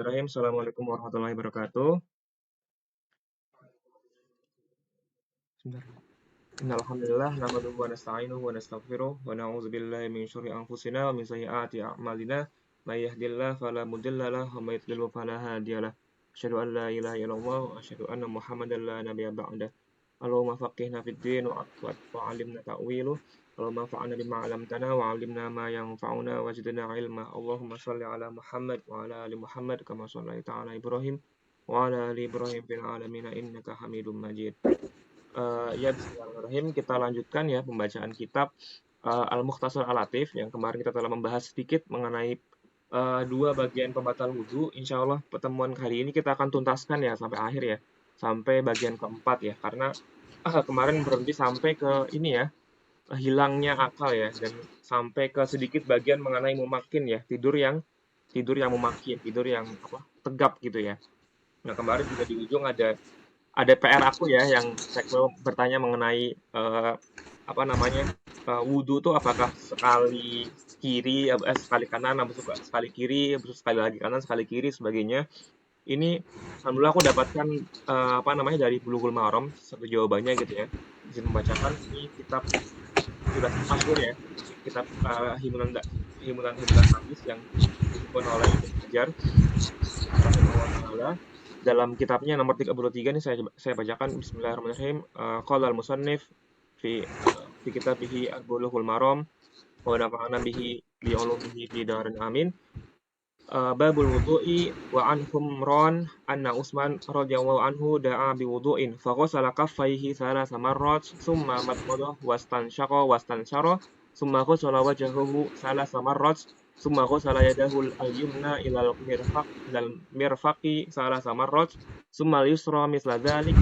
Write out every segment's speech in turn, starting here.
Bismillahirrahmanirrahim. Assalamualaikum warahmatullahi wabarakatuh. Bismillah. Innalhamdulillah nahmaduhu wa nasta'inuhu wa nastaghfiruh wa na'udzu billahi min syururi anfusina wa min sayyiati a'malina. May yahdihillahu fala mudilla lahu wa may yudlil fala hadiyalah. Asyhadu an la ilaha illallah wa asyhadu anna Muhammadan la nabiyya ba'dah. Allahumma faqihna fid din wa 'allimna ta'wiluh. Allahumma anfa'na bima 'allamtana wa 'allimna ma yanfa'una wa zidna 'ilma. Allahumma shalli ala Muhammad wa ala ali Muhammad kama shallaita ala Ibrahim wa ala ali Ibrahim fil 'alamin innaka Hamidum Majid. Ya, bismillahirrahmanirrahim. Kita lanjutkan ya pembacaan kitab Al-Mukhtasar Al-Latif yang kemarin kita telah membahas sedikit mengenai dua bagian pembatal wudhu. Insya Allah pertemuan kali ini kita akan tuntaskan ya sampai akhir ya, sampai bagian keempat ya, karena kemarin berhenti sampai ke ini ya, hilangnya akal ya, dan sampai ke sedikit bagian mengenai mumakin ya, tidur yang mumakin, tidur yang tegap gitu ya. Nah, kemarin juga di ujung ada PR aku ya yang saya bertanya mengenai wudhu tuh apakah sekali kiri, sekali kanan, habis itu sekali kiri, habis itu sekali lagi kanan, sekali kiri, sebagainya. Ini alhamdulillah aku dapatkan dari Bulughul Maram satu jawabannya gitu ya. Izin membacakan, ini kitab sudah masyhur ya, kitab himpunan hadis yang disusun oleh Ibnu Hajar rahimahullah taala. Dalam kitabnya nomor 33 ini saya bacakan. Bismillahirrahmanirrahim. Qala al-musannif fi kitabihi Bulughul Maram wa nafa'ana bihi bi ulumihi fi darin amin. Babul wudu'i wa an Humran anna Utsman radhiyallahu anhu da'a bi wudu'in fa ghasala kaffayhi thalatha marrat thumma madmada wastanshaqa wastanshara thumma ghasala wajhahu thalatha marrat thumma ghasala yadahu al-yumna ila al-mirfaqi thalatha marrat thumma al-yusra mithla dhalik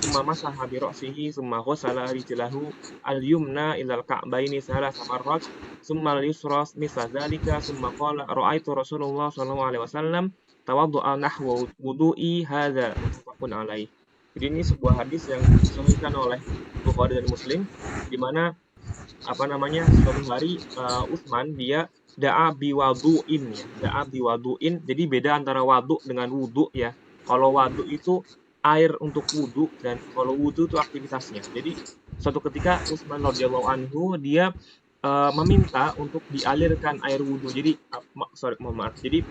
thumma masaha bi ra'sihi thumma ghasala rijlahu al-yumna ila al-ka'baini thalatha marrat thumma al-yusra mithla dhalika thumma qala ra'aitu Rasulullah sallallahu alaihi wasallam tawaddu'a nahwa wudu'i hadza muttafaqun alaih. Jadi ini sebuah hadis yang disahihkan oleh Bukhari dan Muslim, di mana suatu hari Utsman dia da'a biwadu'in ya, da'a biwadu'in. Jadi beda antara wadu dengan wudu ya. Kalau wadu itu air untuk wudu, dan kalau wudu itu aktivitasnya. Jadi suatu ketika Utsman radhiyallahu anhu dia meminta untuk dialirkan air wudhu. Jadi Jadi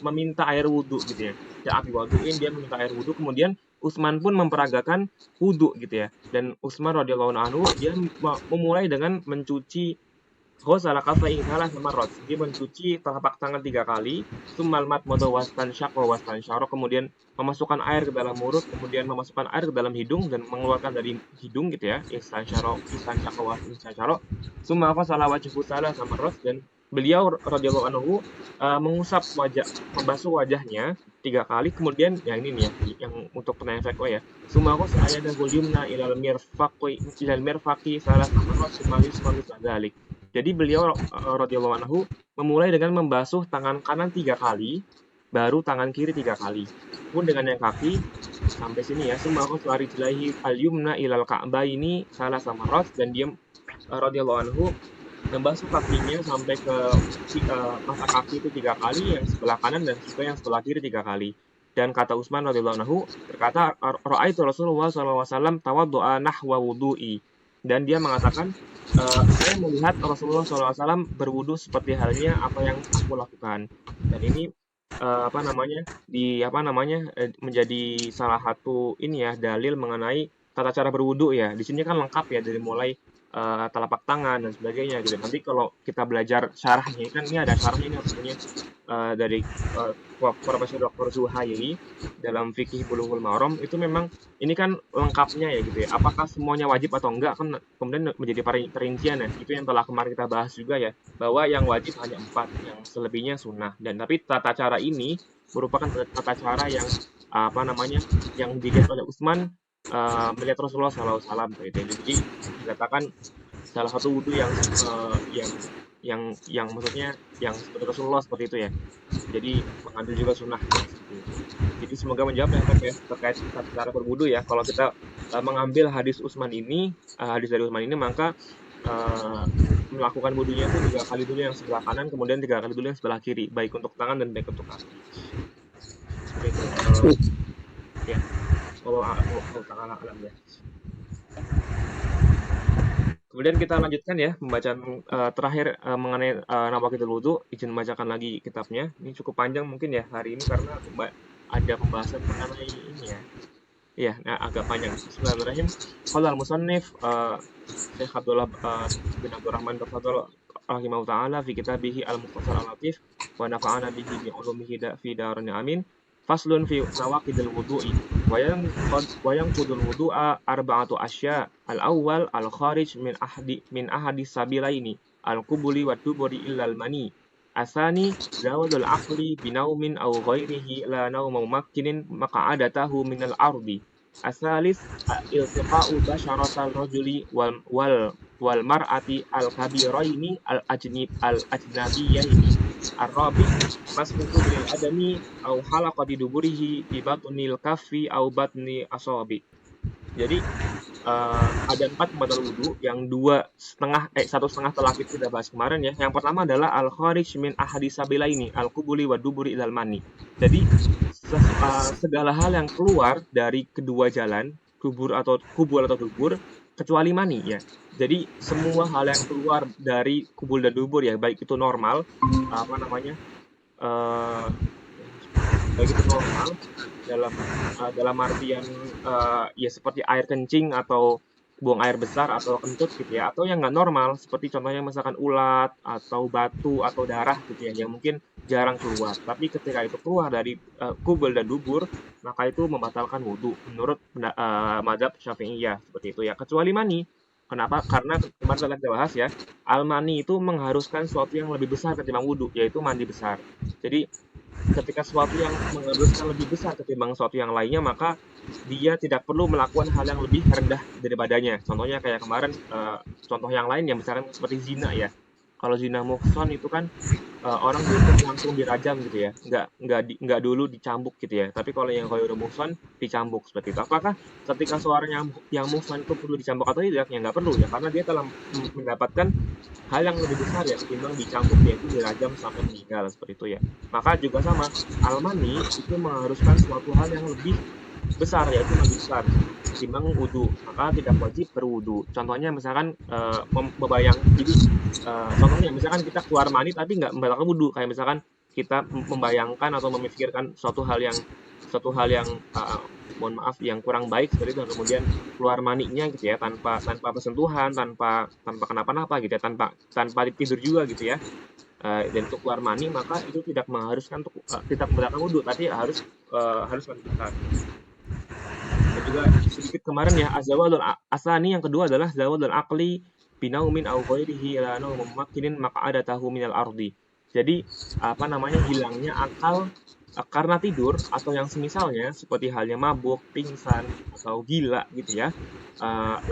meminta air wudhu gitu ya. Da'a biwadu'in, dia meminta air wudhu. Kemudian Utsman pun memperagakan wudhu gitu ya. Dan Utsman radhiyallahu anhu dia memulai dengan mencuci ghasala kaffaihi thalatha marrat. Dia mencuci telapak tangan 3 kali, tsummal madmada wastansyaqa wastansyara, kemudian memasukkan air ke dalam mulut, kemudian memasukkan air ke dalam hidung dan mengeluarkan dari hidung gitu ya. Istansyaqa wastansyara. Tsumma ghasala wajhahu thalatha marrat, dan beliau radhiyallahu anhu membasuh wajahnya 3 kali, kemudian yang ini nih ya, yang untuk pertanyaan fiqh ya. Tsumma ghasala yadahu al-yumna ilal mirfaqi thalatha marrat tsumma yusra mithla dzalik. Jadi beliau radhiyallahu anhu memulai dengan membasuh tangan kanan 3 kali, baru tangan kiri 3 kali. Pun dengan yang kaki sampai sini ya. Tsumma ghasala rijlaihi al-yumna ilal ka'baini thalatha marrat, dan dia radhiyallahu anhu membasuh kakinya sampai ke mata kaki itu 3 kali, yang sebelah kanan dan juga yang sebelah kiri 3 kali. Dan kata Utsman radhiyallahu anhu berkata, ra'aitu Rasulullah sallallahu alaihi wasallam tawaddu'a nahwa wudu'i. Dan dia mengatakan, saya melihat Rasulullah SAW berwudu seperti halnya apa yang aku lakukan. Dan ini menjadi salah satu ini ya, dalil mengenai tata cara berwudu ya. Di sini kan lengkap ya, dari mulai telapak tangan dan sebagainya gitu. Nanti kalau kita belajar syarahnya kan, ini ada syarahnya ini maksudnya dari Profesor Dr. Zuhairi dalam fikih Bulughul Maram. Itu memang ini kan lengkapnya ya gitu ya. Apakah semuanya wajib atau enggak kan kemudian menjadi perincian ya. Itu yang telah kemarin kita bahas juga ya, bahwa yang wajib hanya 4, yang selebihnya sunnah. Dan tapi tata cara ini merupakan tata cara yang yang dilihat oleh Utsman melihat Rasulullah SAW gitu ya. Jadi dikatakan salah satu wudhu yang maksudnya yang seperti Rasulullah seperti itu ya. Jadi mengambil juga sunnah. Jadi semoga menjawab ya terkait cara berwudu ya. Kalau kita mengambil hadis dari Utsman ini, maka melakukan wudunya itu 3 kali dulu yang sebelah kanan, kemudian 3 kali dulu yang sebelah kiri, baik untuk tangan dan baik untuk kaki. Seperti itu. Ya, Allah ta'ala alam ya. Kemudian kita lanjutkan ya pembacaan terakhir mengenai Nawaqidul Wudhu. Izin membacakan lagi kitabnya. Ini cukup panjang mungkin ya hari ini karena ada pembahasan mengenai ini ya. Iya, nah, agak panjang. Bismillahirrahmanirrahim. Qala al-musannif Syekh Abdullah bin Abdurrahman Tafadhol rahimahu ta'ala fi kitabihi Al-Mukhtasar Al-Latif wa nafa'ana bihi bi ulumihi fi darin amin. Faslun fi nawaqidil wudu'i wa yanqudul wudu'a arba'atu asya. Al-awwal al-kharij min ahadi sabilaini al-qubuli wa duburi illa al-mani. Asani zawadul aqli binaumin aw ghairihi la nauma mumakkinin maq'adatahu minal ardi. Asalis iltiqa'u basyaratal rajuli wal mar'ati al kabiraini al ajnabiyaini. Arabi mashu kudril adami au halaqati duburihi bi batnil kaffi au batni asabi. Jadi ada 4 pembatal wudhu yang satu setengah telah kita bahas kemarin ya. Yang pertama adalah al kharij min ahadi sabila ini al kubuli wa duburi ilal mani. Jadi segala hal yang keluar dari kedua jalan kubur atau dubur kecuali mani ya. Jadi semua hal yang keluar dari kubul dan dubur ya, baik itu normal apa namanya eh baik itu normal dalam dalam artian ya seperti air kencing atau buang air besar atau kentut gitu ya, atau yang nggak normal seperti contohnya misalkan ulat atau batu atau darah gitu ya yang mungkin jarang keluar, tapi ketika itu keluar dari kubul dan dubur maka itu membatalkan wudhu menurut mazhab Syafi'iyah seperti itu ya, kecuali mani. Kenapa? Karena kemarin telah kita bahas ya, al mani itu mengharuskan sesuatu yang lebih besar ketimbang wudhu, yaitu mandi besar. Jadi ketika sesuatu yang mengharuskan lebih besar ketimbang sesuatu yang lainnya, maka dia tidak perlu melakukan hal yang lebih rendah daripadanya. Contohnya kayak kemarin, contoh yang lain yang misalkan seperti zina ya. Kalau zina muhson itu kan orang dihukum langsung dirajam gitu ya, nggak dulu dicambuk gitu ya. Tapi kalau yang ghairu muhson dicambuk seperti itu. Apakah ketika seorang yang muhson itu perlu dicambuk atau tidak? Ya nggak perlu ya, karena dia telah mendapatkan hal yang lebih besar ya ketimbang dicambuk, yaitu dirajam sampai meninggal seperti itu ya. Maka juga sama, almani itu mengharuskan suatu hal yang lebih besar yaitu mandi besar ketimbang wudhu, maka tidak wajib berwudhu. Contohnya misalkan contohnya misalkan kita keluar mani tapi nggak membatalkan wudhu, kayak misalkan kita membayangkan atau memikirkan suatu hal yang mohon maaf yang kurang baik seperti itu, dan kemudian keluar maninya gitu ya tanpa tanpa bersentuhan, tanpa tanpa kenapa-napa gitu ya, tanpa tanpa tidur juga gitu ya. Dan untuk keluar mani maka itu tidak mengharuskan untuk tidak membatalkan wudhu, tapi harus mandi besar. Dan juga sedikit kemarin ya, asani yang kedua adalah zawadul aqli binaumin au ghairihi la naumun mumakkinin maq'adatahu minal ardi. Jadi apa namanya, hilangnya akal karena tidur atau yang semisalnya seperti halnya mabuk, pingsan atau gila gitu ya.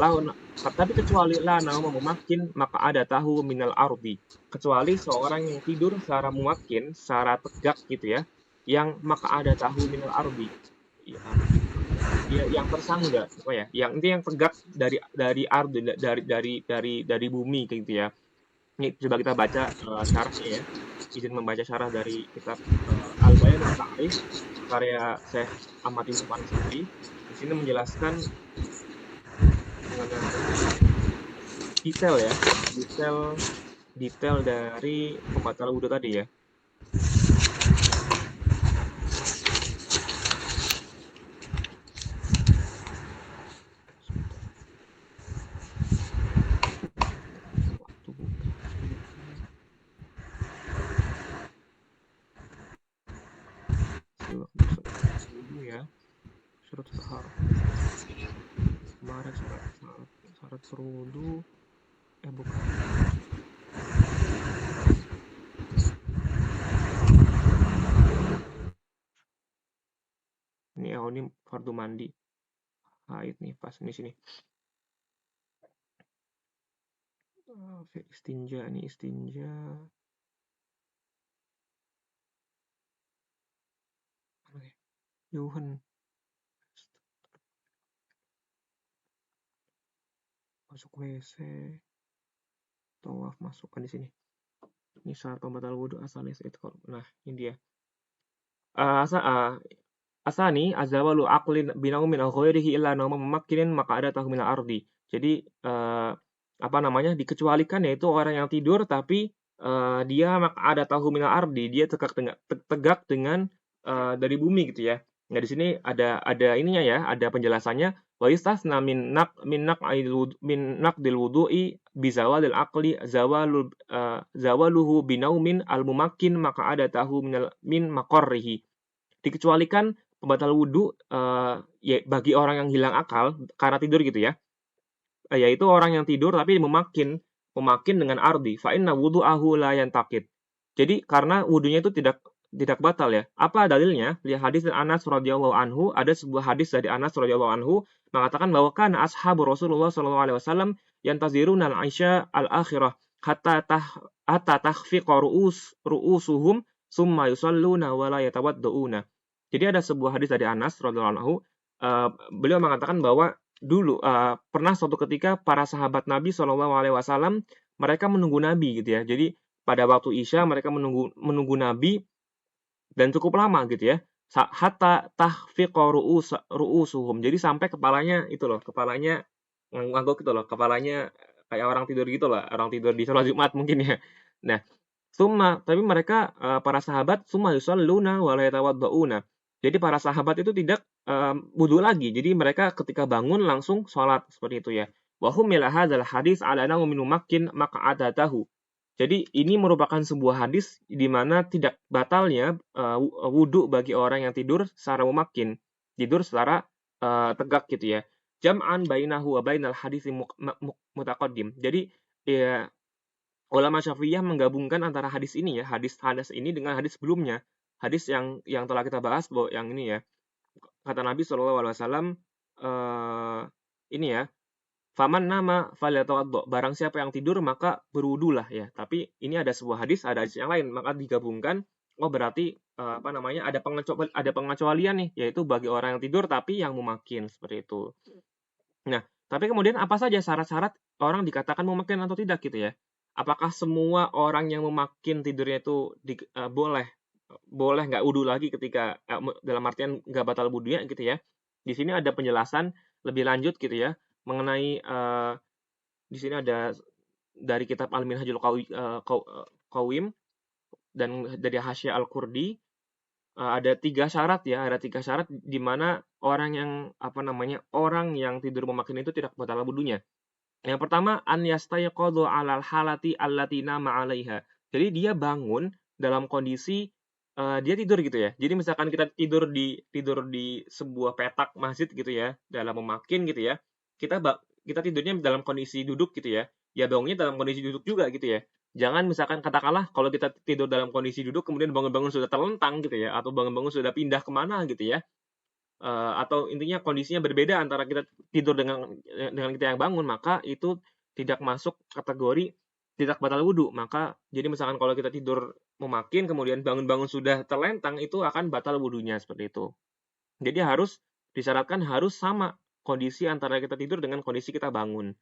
Laun tapi kecuali la naumun mumakkin maka ada tahu minal ardi. Kecuali seorang yang tidur secara muakkin, secara tegak gitu ya, yang maka ada tahu minal ardi. Ya, ya, yang tersangga, apa ya? Yang itu yang tegak dari ardu dari bumi kayak gitu ya. Ini coba kita baca syarahnya ya. Izin membaca syarah dari kitab Al-Bayan wa Ta'rif karya Syekh Ahmad bin Sufyan Sabri. Di sini menjelaskan mengenai detail ya, detail detail dari pembatal wudhu tadi ya. Waktu wudhu ya, syarat tahar. Kemarin syarat berwudhu, bukan. Ini fardu mandi. Haid nih pas di sini. Istinja nih, istinja. Yuhan masuk WC. tawaf masukkan di sini. Ini syarat pembatal wudhu asalnya itu. Nah, ini dia. Asani azawalu aqlin binaumin aw ghairihi illa nauma memakkinin maka ada tahu minal ardi. Jadi apa namanya dikecualikan yaitu orang yang tidur tapi dia maka ada tahu minal ardi, dia tegak dengan dari bumi gitu ya. Nah, di sini ada ininya ya, ada penjelasannya wa yustasna min naqdil wudu'i bi zawalil aqli zawaluhu binaumin al mumakkin maka ada tahu min maqarrihi. Dikecualikan pembatal wudhu ya bagi orang yang hilang akal karena tidur gitu ya. Yaitu orang yang tidur tapi memakin dengan ardi. Fa inna wudu'ahu la yantaqid. Jadi karena wudhunya itu tidak batal ya. Apa dalilnya? Lihat hadis dari Anas radhiyallahu anhu, ada sebuah hadis dari Anas radhiyallahu anhu mengatakan bahwa kan ashabu Rasulullah sallallahu alaihi wasallam yantaziruna al-isya al-akhirah hatta takhfiqa ru'usuhum summa yusalluna wa la yatawaddauna. Jadi ada sebuah hadis dari Anas radhiyallahu anhu, beliau mengatakan bahwa dulu pernah suatu ketika para sahabat Nabi Shallallahu alaihi wasallam mereka menunggu Nabi gitu ya. Jadi pada waktu Isya mereka menunggu Nabi dan cukup lama gitu ya. Hatta tahfiqa ru'usuhum. Jadi sampai kepalanya itu loh, kepalanya ngangguk gitu loh, kepalanya kayak orang tidur gitu lah, orang tidur di sholat Jumat mungkin ya. Nah, tapi mereka para sahabat summa yusalluna wa la yatawaddauna. Jadi para sahabat itu tidak wudhu lagi. Jadi mereka ketika bangun langsung sholat seperti itu ya. Wa humila hadzal hadis ala annahu min mumakkin maq'adatahu. Jadi ini merupakan sebuah hadis di mana tidak batalnya wudhu bagi orang yang tidur secara mumakkin, tidur secara tegak gitu ya. Jam'an bainahu wa bainal hadis mutaqaddim. Jadi ya ulama Syafi'iyah menggabungkan antara hadis ini ya, hadis ini dengan hadis sebelumnya. Hadis yang telah kita bahas bahwa yang ini ya. Kata Nabi Shallallahu alaihi wasallam ini ya, faman nama falyatawaddo. Barang siapa yang tidur maka berwudulah ya. Tapi ini ada sebuah hadis, ada hadis yang lain, maka digabungkan. Oh berarti apa namanya ada pengecualian nih, yaitu bagi orang yang tidur tapi yang memakin seperti itu. Nah, tapi kemudian apa saja syarat-syarat orang dikatakan memakin atau tidak gitu ya? Apakah semua orang yang memakin tidurnya itu boleh nggak wudhu lagi ketika dalam artian nggak batal wudhunya gitu ya? Di sini ada penjelasan lebih lanjut gitu ya mengenai di sini ada dari kitab Al-Minhajul Qawim dan dari Hasya Al-Qurdi ada 3 syarat ya, ada 3 syarat di mana orang yang tidur memakin itu tidak batal wudhunya. Yang pertama an yastayqadhu 'alal halati allati nama 'alaiha. Jadi dia bangun dalam kondisi dia tidur gitu ya. Jadi misalkan kita tidur di sebuah petak masjid gitu ya, dalam memakin gitu ya. Kita tidurnya dalam kondisi duduk gitu ya. Ya bangunnya dalam kondisi duduk juga gitu ya. Jangan misalkan katakanlah kalau kita tidur dalam kondisi duduk kemudian bangun-bangun sudah terlentang gitu ya, atau bangun-bangun sudah pindah kemana gitu ya. Atau intinya kondisinya berbeda antara kita tidur dengan kita yang bangun, maka itu tidak masuk kategori tidak batal wudhu. Maka jadi misalkan kalau kita tidur memakin kemudian bangun-bangun sudah terlentang itu akan batal wudhunya seperti itu. Jadi disyaratkan harus sama kondisi antara kita tidur dengan kondisi kita bangun.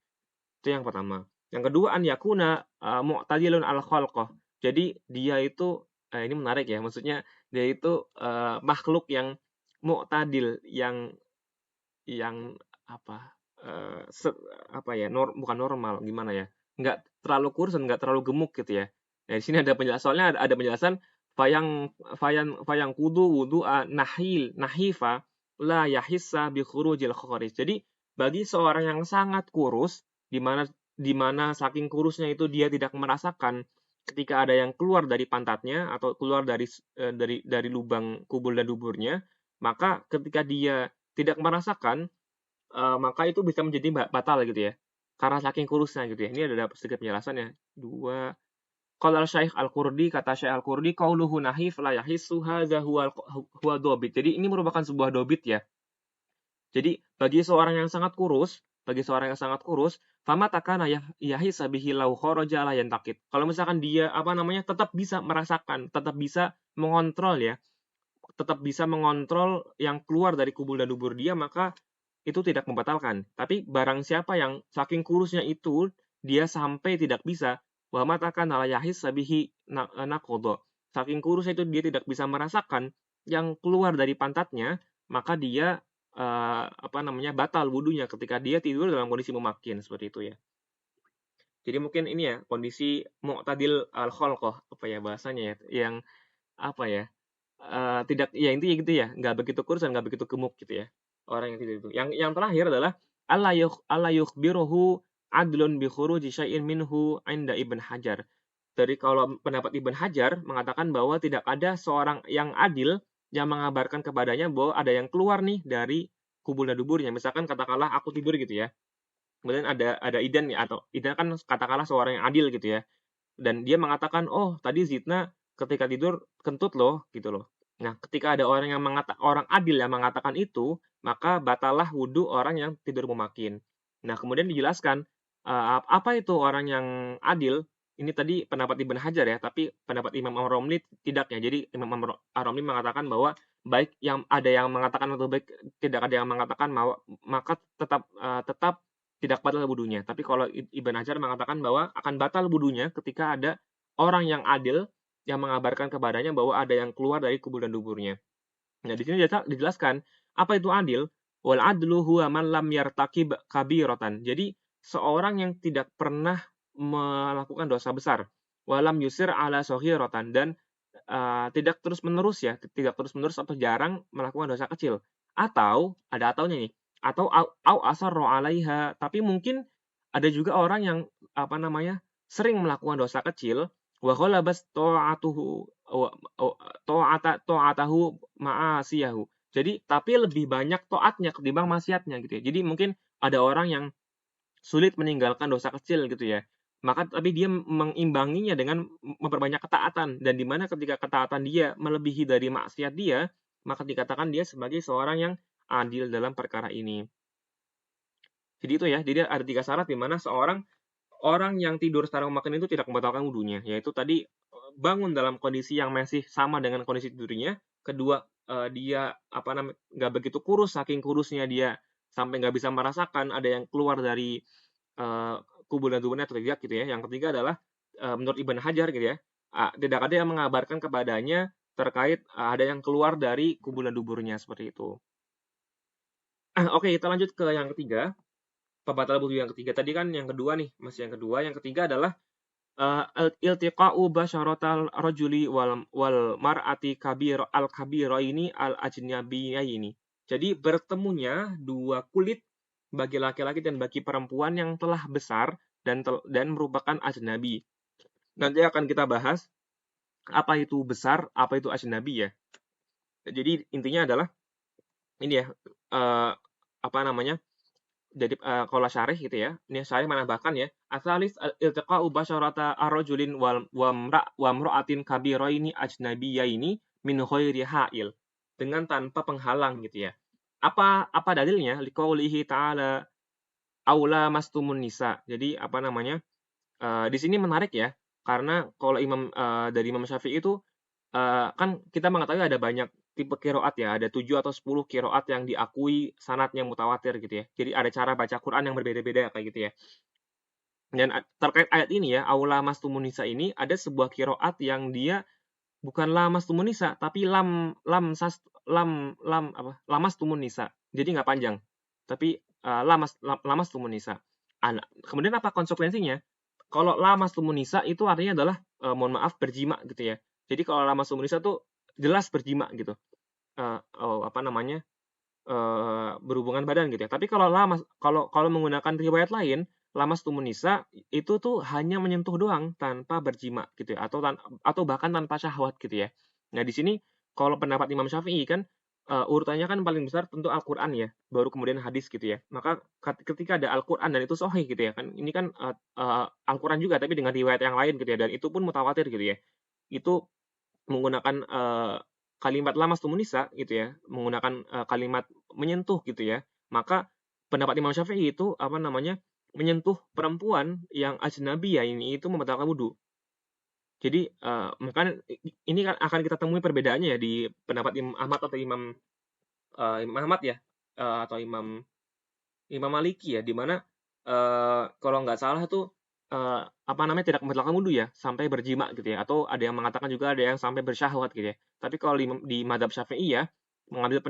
Itu yang pertama. Yang kedua an yakuna mu'tadilun al khalqah. Jadi dia itu ini menarik ya, maksudnya dia itu makhluk yang mu'tadil yang bukan normal gimana ya? Nggak terlalu kurus dan nggak terlalu gemuk gitu ya. Nah, di sini ada penjelasan, ada penjelasan fayang kudu wudu nahifa la yahissa bi khurujil kharij. Jadi bagi seorang yang sangat kurus di mana saking kurusnya itu dia tidak merasakan ketika ada yang keluar dari pantatnya atau keluar dari lubang kubul dan duburnya, maka ketika dia tidak merasakan maka itu bisa menjadi batal gitu ya. Karena saking kurusnya gitu ya. Ini ada sedikit penjelasannya. 2 Qala Syekh Al-Qurdi, kata Syekh Al-Qurdi, qauluhu nahif la yahissu hadza huwa dobit. Jadi ini merupakan sebuah dobit ya. Jadi bagi seorang yang sangat kurus, fama takana yahissa bihi law kharaja la yantaqid. Kalau misalkan dia tetap bisa merasakan, tetap bisa mengontrol ya. Tetap bisa mengontrol yang keluar dari kubul dan dubur dia, maka itu tidak membatalkan. Tapi barang siapa yang saking kurusnya itu dia sampai tidak bisa wa mata kana la yahissa bihi naqadha. Saking kurusnya itu dia tidak bisa merasakan yang keluar dari pantatnya, maka dia batal wudunya ketika dia tidur dalam kondisi memakin seperti itu ya. Jadi mungkin ini ya kondisi mu'tadil al-khalqah apa ya bahasanya ya, yang apa ya? Tidak ya intinya gitu ya, nggak begitu kurus dan nggak begitu gemuk gitu ya, orang yang tidur itu. Yang terakhir adalah alla yukhbiruhu adlun bi khuruji syai'in minhu 'inda Ibn Hajar. Dari kalau pendapat Ibn Hajar mengatakan bahwa tidak ada seorang yang adil yang mengabarkan kepadanya bahwa ada yang keluar nih dari kubur dan duburnya. Misalkan katakanlah aku tidur gitu ya, kemudian ada Idan nih atau Idan kan katakanlah seorang yang adil gitu ya, dan dia mengatakan, "Oh, tadi Zidna ketika tidur kentut loh," gitu loh. Nah, ketika ada orang adil yang mengatakan itu, maka batallah wudhu orang yang tidur memakin. Nah, kemudian dijelaskan, apa itu orang yang adil? Ini tadi pendapat Ibn Hajar ya, tapi pendapat Imam Ar-Romli tidak ya. Jadi Imam Ar-Romli mengatakan bahwa baik yang ada yang mengatakan atau baik tidak ada yang mengatakan maka tetap tidak batal wudhunya. Tapi kalau Ibn Hajar mengatakan bahwa akan batal wudhunya ketika ada orang yang adil yang mengabarkan kepadanya bahwa ada yang keluar dari kubur dan duburnya. Nah, di sini dijelaskan apa itu adil. Wal adlu huwa man lam yartakib kabiratan. Jadi seorang yang tidak pernah melakukan dosa besar. Walam yusir ala sohiratan dan tidak terus menerus ya, tidak terus menerus atau jarang melakukan dosa kecil. Atau ada ataunya nih, atau au asarro alaiha. Tapi mungkin ada juga orang yang sering melakukan dosa kecil wa ghalabas ta'atuhu ta'atahu ma'asiyahu. Jadi tapi lebih banyak taatnya ketimbang maksiatnya gitu ya. Jadi mungkin ada orang yang sulit meninggalkan dosa kecil gitu ya. Maka tapi dia mengimbanginya dengan memperbanyak ketaatan dan di mana ketika ketaatan dia melebihi dari maksiat dia, maka dikatakan dia sebagai seorang yang adil dalam perkara ini. Jadi itu ya. Jadi ada 3 syarat di mana orang yang tidur secara memakan itu tidak membatalkan wudhunya, yaitu tadi bangun dalam kondisi yang masih sama dengan kondisi tidurnya. Kedua, dia nggak begitu kurus, saking kurusnya dia sampai nggak bisa merasakan ada yang keluar dari kubur dan duburnya atau tidak gitu ya. Yang ketiga adalah menurut Ibn Hajar gitu ya, tidak ada yang mengabarkan kepadanya terkait ada yang keluar dari kubur dan duburnya seperti itu. Oke, kita lanjut ke yang ketiga. Pembatal wudhu yang ketiga tadi kan yang kedua nih, masih yang kedua. Yang ketiga adalah iltiqa'u basyaratal rajuli wal mar'ati al-kabiraini al-ajnabiyaini. Jadi bertemunya dua kulit bagi laki-laki dan bagi perempuan yang telah besar dan merupakan ajnabi. Nanti akan kita bahas apa itu besar, apa itu ajnabi ya. Jadi intinya adalah ini ya, jadi kalau syarih gitu ya, ini syarih menambahkan ya, asalis iltiqa'u basyarata ar-rajulin wa imra'atin kabiraini ajnabiyaini min ghairi ha'il. Dengan tanpa penghalang gitu ya. Apa dalilnya? Liqaulihi ta'ala aula mastumun nisa. Jadi di sini menarik ya, karena kalau dari Imam Syafi'i itu kan kita mengetahui ada banyak tipe qiraat ya, ada 7 atau 10 qiraat yang diakui sanadnya mutawatir gitu ya. Jadi ada cara baca Quran yang berbeda-beda kayak gitu ya. Dan terkait ayat ini ya, aula mastumun nisa ini ada sebuah qiraat yang dia bukan lamastumun nisa tapi lamastumun nisa. Jadi nggak panjang. Tapi lamastumun nisa. Kemudian apa konsekuensinya? Kalau lamastumun nisa itu artinya adalah mohon maaf berjima gitu ya. Jadi kalau lamastumun nisa tuh jelas berjima gitu. Berhubungan badan gitu ya. Tapi kalau menggunakan riwayat lain, lamastumun nisa itu tuh hanya menyentuh doang tanpa berjima gitu ya, atau bahkan tanpa syahwat gitu ya. Nah, di sini kalau pendapat Imam Syafi'i kan urutannya kan paling besar tentu Al-Qur'an ya, baru kemudian hadis gitu ya. Maka ketika ada Al-Qur'an dan itu sahih gitu ya kan. Ini kan Al-Qur'an juga tapi dengan riwayat yang lain gitu ya dan itu pun mutawatir gitu ya. Itu menggunakan kalimat lamastumun nisa gitu ya, menggunakan kalimat menyentuh gitu ya. Maka pendapat Imam Syafi'i itu menyentuh perempuan yang ajnabi ya ini itu membatalkan wudhu. Jadi maka ini kan akan kita temui perbedaannya ya di pendapat Imam Ahmad atau Imam Ahmad ya, atau Imam Maliki ya, di mana kalau nggak salah tuh apa namanya, tidak membatalkan wudu ya, sampai berjima gitu ya, atau ada yang mengatakan juga ada yang sampai bersyahwat gitu ya. Tapi kalau di madzhab Syafi'iyah mengambil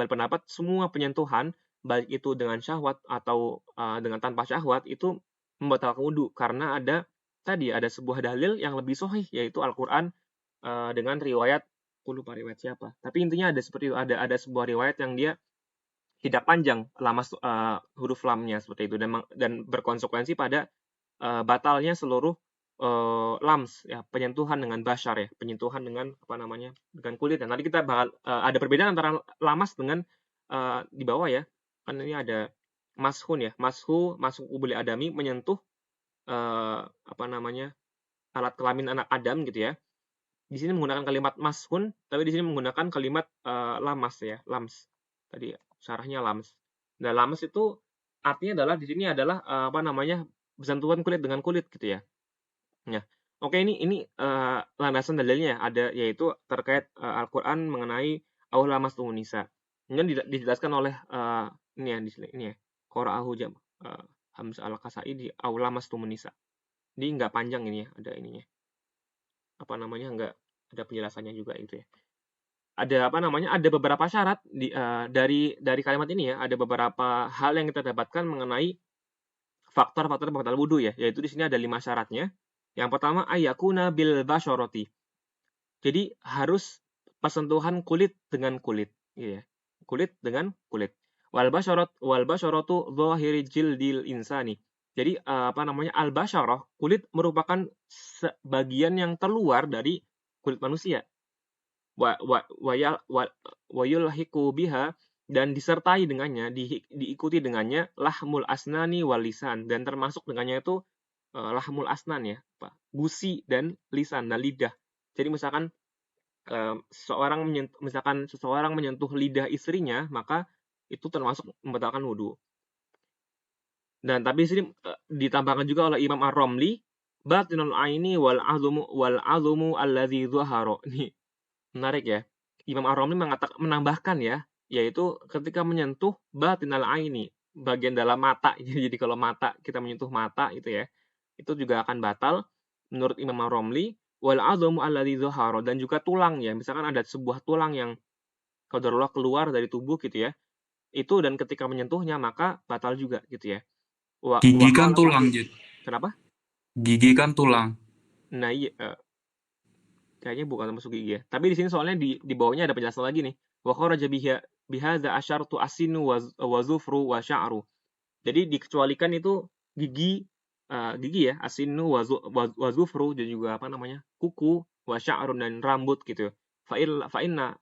pendapat semua penyentuhan baik itu dengan syahwat atau dengan tanpa syahwat itu membatalkan wudu karena ada sebuah dalil yang lebih sahih yaitu Al-Qur'an dengan riwayat aku lupa riwayat siapa. Tapi intinya ada seperti itu, ada sebuah riwayat yang dia tidak panjang huruf lamnya seperti itu dan berkonsekuensi pada batalnya seluruh lams ya, penyentuhan dengan bashar ya, penyentuhan dengan apa namanya, dengan kulit. Dan tadi kita bakal ada perbedaan antara lamas dengan di bawah ya. Kan ini ada mashun ya, mashu ubul adami menyentuh apa namanya, alat kelamin anak Adam gitu ya. Di sini menggunakan kalimat mashun, tapi di sini menggunakan kalimat lamas ya, lams. Tadi syarahnya lams. Nah, lams itu artinya adalah di sini adalah apa namanya, bersentuhan kulit dengan kulit gitu ya. Nah, oke ini landasan dalilnya ada yaitu terkait Al-Qur'an mengenai aw lamastumun nisa. Kemudian dijelaskan oleh ini ya di sini ini ya. Qara'ahu Hamzah Al-Kasai di aw lamastumun nisa. Jadi nggak panjang ini ya, ada ininya. Apa namanya, nggak ada penjelasannya juga itu ya. Ada apa namanya, ada beberapa syarat dari kalimat ini ya, ada beberapa hal yang kita dapatkan mengenai faktor-faktor pembatal wudu ya, yaitu di sini ada 5 syaratnya. Yang pertama ayakuna bil basyarati. Jadi harus persentuhan kulit dengan kulit, gitu ya. Kulit dengan kulit. Wal basyaratu dhahiri jildil insani. Jadi apa namanya, al basyarah, kulit merupakan bagian yang terluar dari kulit manusia. Wa yulhiqu biha dan disertai dengannya, diikuti dengannya lahmul asnani wal lisan dan termasuk dengannya itu lahmul asnan ya, gusi dan lisan dan lidah. Jadi misalkan seseorang menyentuh lidah istrinya, maka itu termasuk membatalkan wudu. Dan tapi di sini ditambahkan juga oleh Imam Ar-Romli, batinul aini wal azumu alladzi dhahara. Ini menarik ya. Imam Ar-Romli menambahkan ya, yaitu ketika menyentuh batinal aini, bagian dalam mata. Jadi kalau mata kita menyentuh mata itu ya, itu juga akan batal menurut Imam Ar-Romli. Wal azamu alladzi dhahara dan juga tulang ya. Misalkan ada sebuah tulang yang qadarullah keluar dari tubuh gitu ya. Itu dan ketika menyentuhnya maka batal juga gitu ya. Gigi kan tulang, Jud. Kenapa? Gigi kan tulang. Nah, iya, kayaknya bukan termasuk gigi ya. Tapi di sini soalnya di bawahnya ada penjelasan lagi nih. Wa kharaja bihadza asyartu asinu wa zufru wa sya'ru. Jadi dikecualikan itu gigi ya, asinu wa zufru dan juga apa namanya? Kuku wa sya'run dan rambut gitu. Fa inna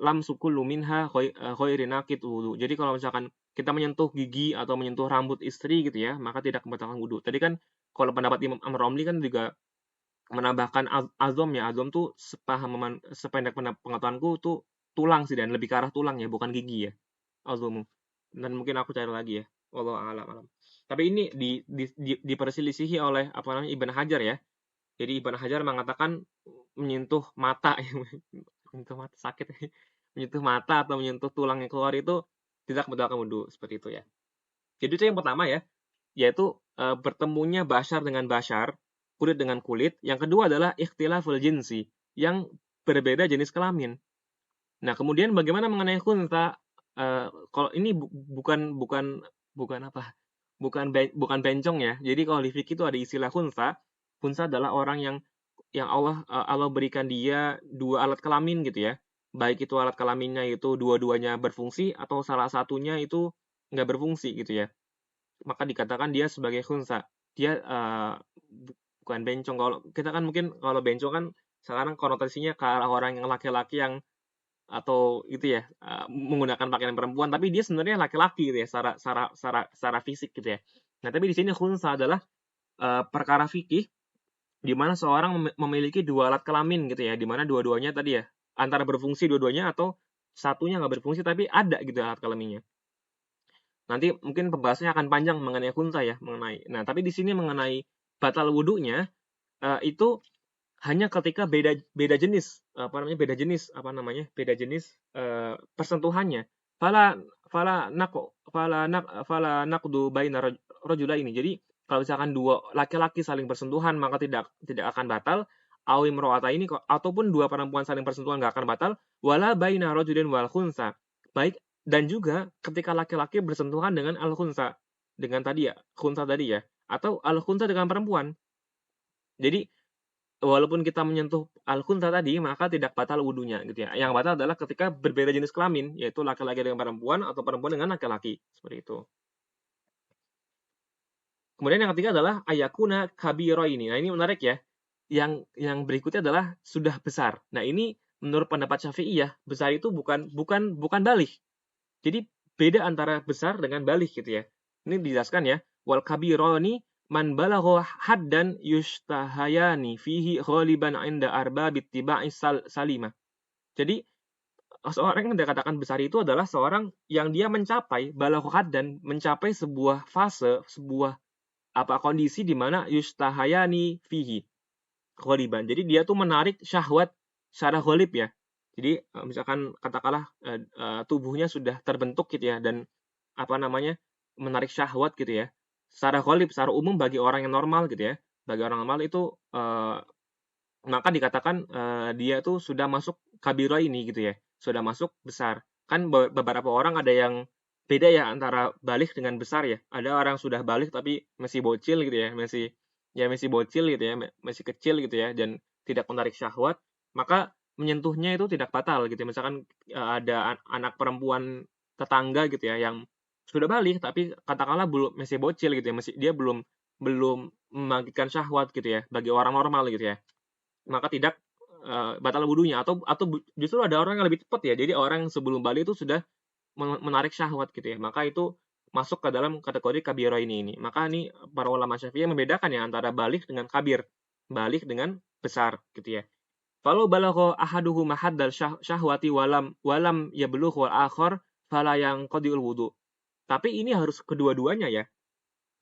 lamsu kullu minha ghairi naqid wudu. Jadi kalau misalkan kita menyentuh gigi atau menyentuh rambut istri gitu ya, maka tidak membatalkan wudu. Tadi kan kalau pendapat Imam Romli kan juga menambahkan azom ya. Azom tuh sependek pengetahuanku tuh tulang sih dan lebih ke arah tulang ya, bukan gigi ya. Azomu. Dan mungkin aku cari lagi ya. Wallahu a'lam. Tapi ini diperselisihi oleh apa namanya Ibn Hajar ya. Jadi Ibn Hajar mengatakan menyentuh mata menyentuh mata sakit menyentuh mata atau menyentuh tulang yang keluar itu tidak membatalkan wudu seperti itu ya. Jadi itu yang pertama ya, yaitu bertemunya bashar dengan bashar, kulit dengan kulit. Yang kedua adalah ikhtilaful jinsi, yang berbeda jenis kelamin. Nah, kemudian bagaimana mengenai khunsa? Kalau ini bukan apa? Bukan bencong ya. Jadi kalau di fikih itu ada istilah khunsa. Khunsa adalah orang yang Allah berikan dia dua alat kelamin gitu ya. Baik itu alat kelaminnya itu dua-duanya berfungsi atau salah satunya itu nggak berfungsi gitu ya. Maka dikatakan dia sebagai khunsa. Dia bukan bencong. Kalau kita kan mungkin kalau bencong kan sekarang konotasinya ke arah orang yang laki-laki yang atau itu ya menggunakan pakaian perempuan, tapi dia sebenarnya laki-laki gitu ya secara fisik gitu ya. Nah tapi di sini khunsa adalah perkara fikih di mana seorang memiliki dua alat kelamin gitu ya, di mana dua-duanya tadi ya antara berfungsi dua-duanya atau satunya nggak berfungsi tapi ada gitu alat kelaminnya. Nanti mungkin pembahasannya akan panjang mengenai khunsa ya, mengenai. Nah tapi di sini mengenai batal wudunya itu hanya ketika beda jenis persentuhannya. Fala naqdu baina rajulaini. Jadi kalau misalkan dua laki-laki saling bersentuhan maka tidak akan batal. Aw imra'ataini ataupun dua perempuan saling bersentuhan nggak akan batal. Wala baina rajulin wal khunsa. Baik, dan juga ketika laki-laki bersentuhan dengan al khunsa, dengan tadi ya, khunsa tadi ya, atau al khunsa dengan perempuan. Jadi walaupun kita menyentuh al khunsa tadi maka tidak batal wudunya gitu ya. Yang batal adalah ketika berbeda jenis kelamin, yaitu laki-laki dengan perempuan atau perempuan dengan laki-laki, seperti itu. Kemudian yang ketiga adalah ayakuna kabiro ini. Nah, ini menarik ya. Yang berikutnya adalah sudah besar. Nah, ini menurut pendapat Syafi'iyah, besar itu bukan balik. Jadi beda antara besar dengan balik gitu ya. Ini dijelaskan ya. Wal kabironi man balagha haddan yushtahayani fihi ghaliban 'inda arbabit tiba'i salimah. Jadi seorang yang dikatakan besar itu adalah seorang yang dia mencapai balagha haddan, mencapai sebuah fase, sebuah kondisi di mana yustahayani fihi ghaliban. Jadi dia tuh menarik syahwat secara ghalib ya. Jadi misalkan katakanlah tubuhnya sudah terbentuk gitu ya dan menarik syahwat gitu ya. Secara ghalib, secara umum bagi orang yang normal gitu ya. Bagi orang normal itu maka dikatakan dia tuh sudah masuk kabiro ini gitu ya. Sudah masuk besar. Kan beberapa orang ada yang beda ya antara balik dengan besar ya. Ada orang sudah balik tapi masih bocil gitu ya, masih bocil gitu ya, masih kecil gitu ya dan tidak menarik syahwat, maka menyentuhnya itu tidak batal gitu ya. Misalkan ada anak perempuan tetangga gitu ya yang sudah balik tapi katakanlah masih bocil gitu ya, dia belum membangkitkan syahwat gitu ya bagi orang normal gitu ya. Maka tidak batal wudunya atau justru ada orang yang lebih cepat ya. Jadi orang sebelum balik itu sudah menarik syahwat gitu ya. Maka itu masuk ke dalam kategori kabiro ini. Maka ini para ulama Syafi'iyah membedakan ya antara balik dengan kabir. Balik dengan besar gitu ya. Falau balagha ahaduhuma haddal syahwati walam yablughu al-akhar fala yanqadiul wudu. Tapi ini harus kedua-duanya ya.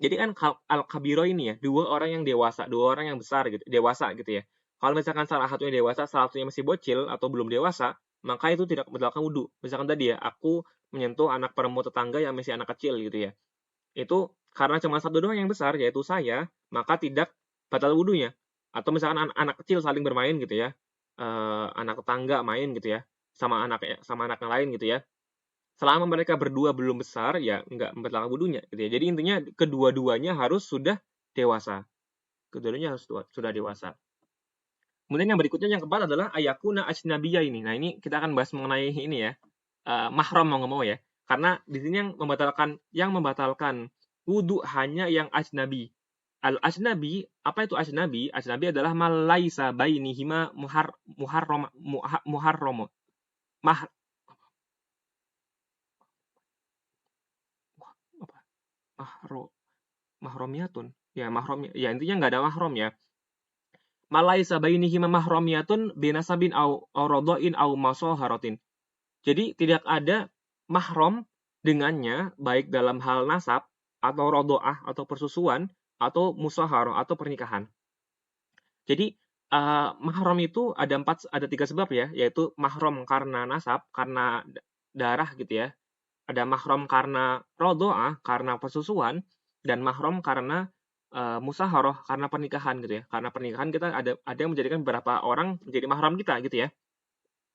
Jadi kan al-kabiro ini ya, dua orang yang dewasa, dua orang yang besar gitu, dewasa gitu ya. Kalau misalkan salah satunya dewasa, salah satunya masih bocil atau belum dewasa, maka itu tidak membatalkan wudhu. Misalkan tadi ya, aku menyentuh anak perempuan tetangga yang masih anak kecil gitu ya. Itu karena cuma satu doang yang besar, yaitu saya, maka tidak batal wudhunya. Atau misalkan anak kecil saling bermain gitu ya, anak tetangga main gitu ya, sama anak yang lain gitu ya. Selama mereka berdua belum besar, ya nggak membatalkan wudhunya gitu ya. Jadi intinya kedua-duanya harus sudah dewasa. Kedua-duanya harus sudah dewasa. Kemudian yang berikutnya yang keempat adalah ayakuna ajnabiyya ini. Nah, ini kita akan bahas mengenai ini ya. Mahram mau nggak mau ya. Karena di sini yang membatalkan wudhu hanya yang ajnabi. Al-ajnabi, apa itu ajnabi? Ajnabi adalah malaisa bainihima muharram. Mahromiyatun. Ya, ya intinya nggak ada mahram ya. Malaisa bainihima mahromiyatun binasabin au rodoin au masoharatin. Jadi tidak ada mahram dengannya baik dalam hal nasab atau rodoah atau persusuan atau musaharah atau pernikahan. Jadi mahram itu ada tiga sebab ya, yaitu mahram karena nasab, karena darah gitu ya. Ada mahram karena rodoah, karena persusuan, dan mahram karena musaharah, karena pernikahan gitu ya. Karena pernikahan kita ada yang menjadikan beberapa orang menjadi mahram kita gitu ya.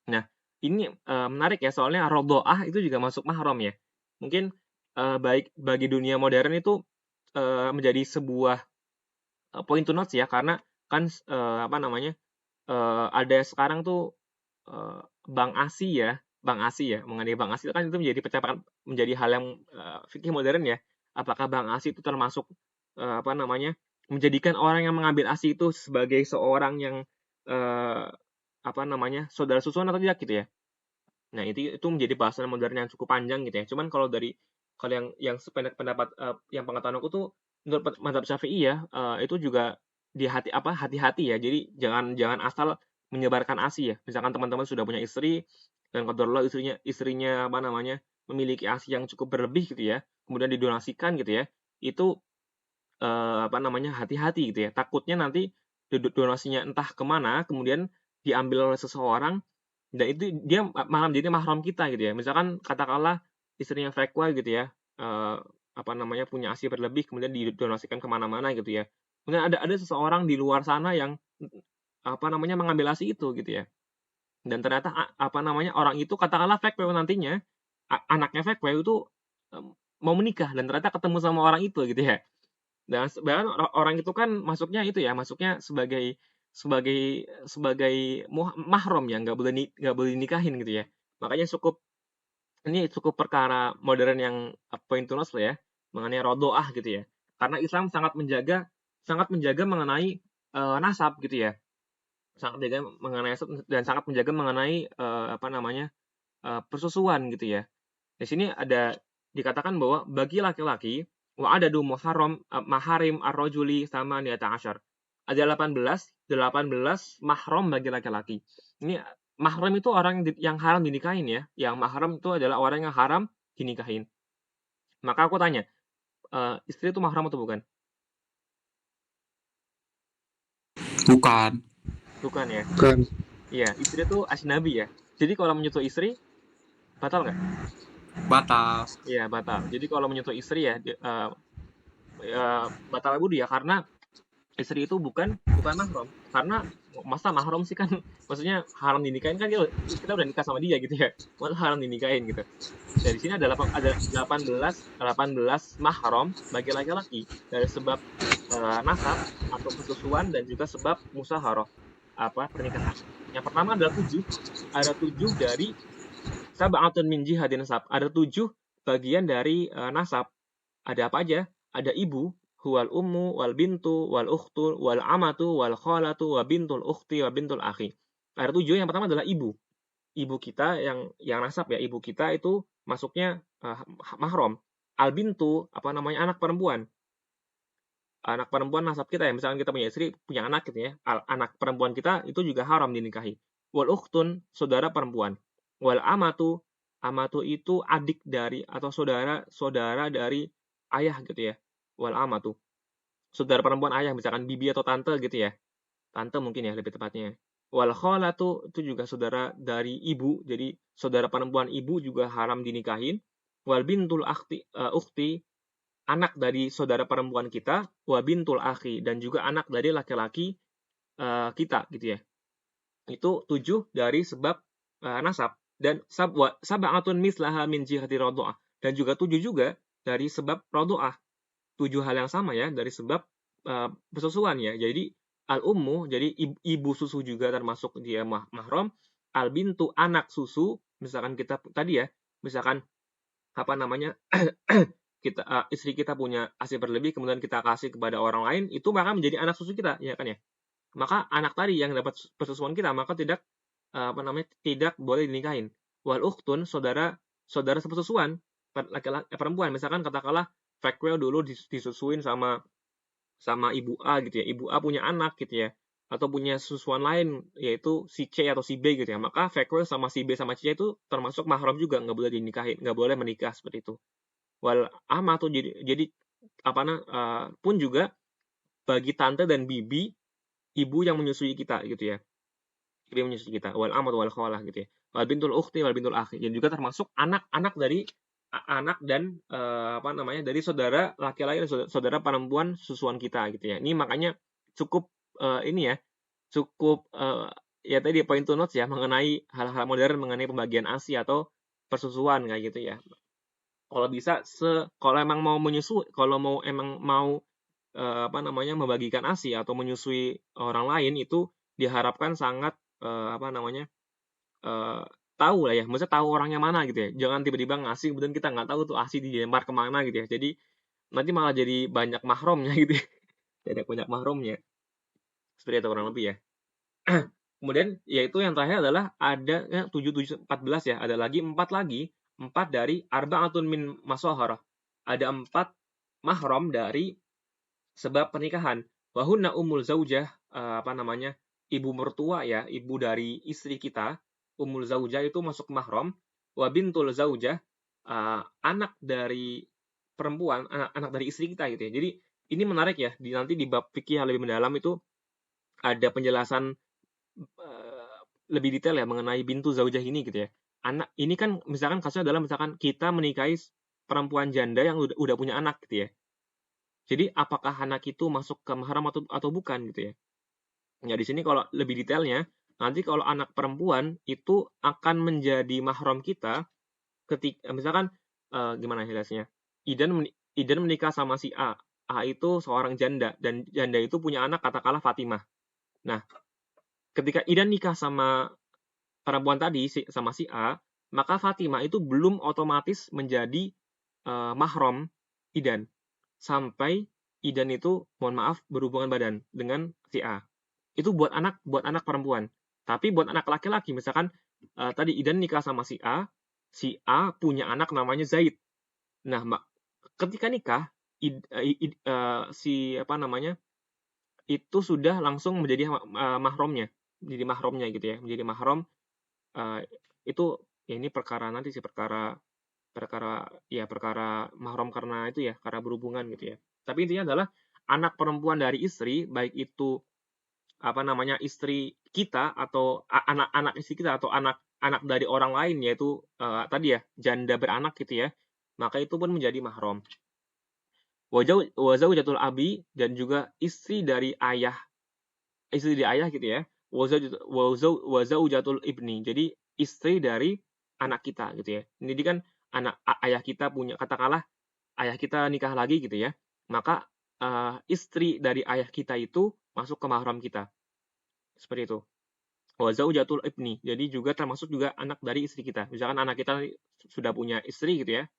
Nah, ini menarik ya, soalnya rodoah itu juga masuk mahram ya. Mungkin baik bagi dunia modern itu menjadi sebuah point to note ya, karena kan ada sekarang tuh Bank ASI ya, mengenai Bank ASI kan itu menjadi hal yang fikih modern ya. Apakah Bank ASI itu termasuk menjadikan orang yang mengambil ASI itu sebagai seorang yang saudara susuan atau tidak gitu ya. Nah, itu menjadi bahasan modern yang cukup panjang gitu ya. Cuman kalau yang sependek pendapat yang pengetahuan aku tuh menurut mazhab Syafi'i ya, itu juga hati-hati ya. Jadi jangan asal menyebarkan ASI ya. Misalkan teman-teman sudah punya istri dan qadarullah istrinya memiliki ASI yang cukup berlebih gitu ya. Kemudian didonasikan gitu ya. Itu hati-hati gitu ya. Takutnya nanti donasinya entah kemana, kemudian diambil oleh seseorang dan itu dia malah jadi mahram kita gitu ya. Misalkan katakanlah istrinya Fekwa gitu ya, punya ASI berlebih kemudian didonasikan kemana-mana gitu ya. Kemudian ada seseorang di luar sana yang mengambil ASI itu gitu ya. Dan ternyata orang itu katakanlah fake PO nantinya anaknya fake PO itu mau menikah dan ternyata ketemu sama orang itu gitu ya. Dan bahkan orang itu kan masuknya sebagai mahram ya, nggak boleh dinikahin gitu ya. Makanya ini cukup perkara modern yang point to note lah ya, mengenai rodoah gitu ya. Karena Islam sangat menjaga mengenai nasab gitu ya. Sangat menjaga mengenai nasab dan sangat menjaga mengenai persusuan gitu ya. Di sini dikatakan bahwa bagi laki-laki wa adadu maharim ar-rajuli sama niata asyar. Ada 18 mahram bagi laki-laki. Ini mahram itu orang yang haram dinikahin ya. Yang mahram itu adalah orang yang haram dinikahin. Maka aku tanya, istri itu mahram atau bukan? Bukan. Bukan ya. Bukan. Iya, istri itu asnabi ya. Jadi kalau menyentuh istri batal nggak? Batal. Iya, batal. Jadi kalau menyentuh istri ya batal wudhu ya, karena istri itu bukan mahram. Karena masa mahram sih kan, maksudnya haram dinikahin kan kita udah nikah sama dia gitu ya. Masa haram dinikahin gitu. Dari sini ada 18 mahram bagi laki-laki dari sebab nasab atau persusuan dan juga sebab musaharah pernikahan. Yang pertama adalah 7. Ada 7 dari sab'atun min jihadin nasab. Ada 7 bagian dari nasab. Ada apa aja? Ada ibu, huwal ummu, wal bintu, wal ukhtu, wal amatu, wal khalatu, wa bintul ukhti, wa bintul akhi. Ada 7, yang pertama adalah ibu. Ibu kita yang nasab ya, ibu kita itu masuknya mahram. Al bintu, anak perempuan. Anak perempuan nasab kita ya, misalkan kita punya istri, punya anak gitu ya. Anak perempuan kita itu juga haram dinikahi. Wal ukhtun, saudara perempuan. Wal amatu itu adik dari atau saudara dari ayah gitu ya. Wal amatu, saudara perempuan ayah, misalkan bibi atau tante gitu ya. Tante mungkin ya lebih tepatnya. Wal khalatu itu juga saudara dari ibu, jadi saudara perempuan ibu juga haram dinikahin. Wal bintul ukhti, anak dari saudara perempuan kita. Wa bintul akhi, dan juga anak dari laki-laki kita gitu ya. Itu 7 dari sebab nasab. Dan sab'atun mislaha min jihati rodo'ah. Dan juga 7 juga dari sebab rodo'ah. 7 hal yang sama ya dari sebab persusuan ya. Jadi al-ummu, jadi ibu susu juga termasuk dia mahram. Al-bintu, anak susu, misalkan kita tadi ya, misalkan istri kita punya ASI berlebih kemudian kita kasih kepada orang lain, itu maka menjadi anak susu kita ya kan ya. Maka anak tadi yang dapat persusuan kita maka tidak boleh dinikahin. Wal ukhtun, saudara sepersusuan laki-laki perempuan, misalkan katakanlah Fackwell dulu disusuin sama ibu A gitu ya. Ibu A punya anak gitu ya, atau punya susuan lain yaitu si C atau si B gitu ya. Maka Fackwell sama si B sama C itu termasuk mahram juga, nggak boleh dinikahin, nggak boleh menikah seperti itu. Wal amatu, jadi pun juga bagi tante dan bibi, ibu yang menyusui kita gitu ya. Ibu yang menyusui kita. Wal amatu wal khawalah gitu ya. Wal bintul ukhti wal bintul akhi. Dan juga termasuk anak-anak dari anak dan dari saudara laki-laki dan saudara perempuan susuan kita gitu ya. Ini makanya cukup cukup ya tadi point to notes ya mengenai hal-hal modern mengenai pembagian ASI atau persusuan kayak gitu ya. Kalau bisa kalau emang mau membagikan ASI atau menyusui orang lain itu diharapkan sangat tahu lah ya, maksudnya tahu orangnya mana gitu ya. Jangan tiba-tiba ngasih kemudian kita nggak tahu tuh ASI dilempar kemana gitu ya. Jadi nanti malah jadi banyak mahromnya gitu ya. Jadi banyak mahromnya. Seperti itu kurang lebih ya. Kemudian yaitu yang terakhir adalah ada 7, 14 ya. Ada lagi 4 dari arba'atun min masoharah. Ada 4 mahram dari sebab pernikahan. Wahunna umul zaujah, ibu mertua ya, ibu dari istri kita. Umul zaujah itu masuk mahram. Wa bintul zaujah, anak dari perempuan, anak dari istri kita gitu ya. Jadi ini menarik ya, nanti di bab fikih yang lebih mendalam itu ada penjelasan lebih detail ya mengenai bintu zaujah ini gitu ya. Anak ini kan misalkan kasusnya adalah misalkan kita menikahi perempuan janda yang udah punya anak gitu ya. Jadi apakah anak itu masuk ke mahram atau bukan gitu ya. Ya di sini kalau lebih detailnya, nanti kalau anak perempuan itu akan menjadi mahram kita ketika misalkan gimana jelasnya? Idan menikah sama si A. A itu seorang janda dan janda itu punya anak katakanlah Fatimah. Nah, ketika Idan nikah sama perempuan tadi sama si A, maka Fatimah itu belum otomatis menjadi mahram Idan sampai Idan itu mohon maaf berhubungan badan dengan si A. Itu buat anak perempuan. Tapi buat anak laki-laki misalkan tadi Idan nikah sama si A punya anak namanya Zaid. Nah, ketika nikah si apa namanya itu sudah langsung menjadi mahramnya, menjadi mahramnya gitu ya, menjadi mahram itu ya ini perkara nanti sih perkara perkara mahram karena itu ya karena berhubungan gitu ya. Tapi intinya adalah anak perempuan dari istri baik itu apa namanya istri kita atau anak-anak istri kita atau anak-anak dari orang lain yaitu tadi ya janda beranak gitu ya maka itu pun menjadi mahram. Wazaujatul abi dan juga istri dari ayah gitu ya. Wazaujatul ibni. Jadi istri dari anak kita gitu ya. Jadi kan ayah kita punya katakanlah ayah kita nikah lagi gitu ya. Maka istri dari ayah kita itu masuk ke mahram kita. Seperti itu. Wazaujatul ibni. Jadi juga termasuk juga anak dari istri kita. Misalkan anak kita sudah punya istri gitu ya.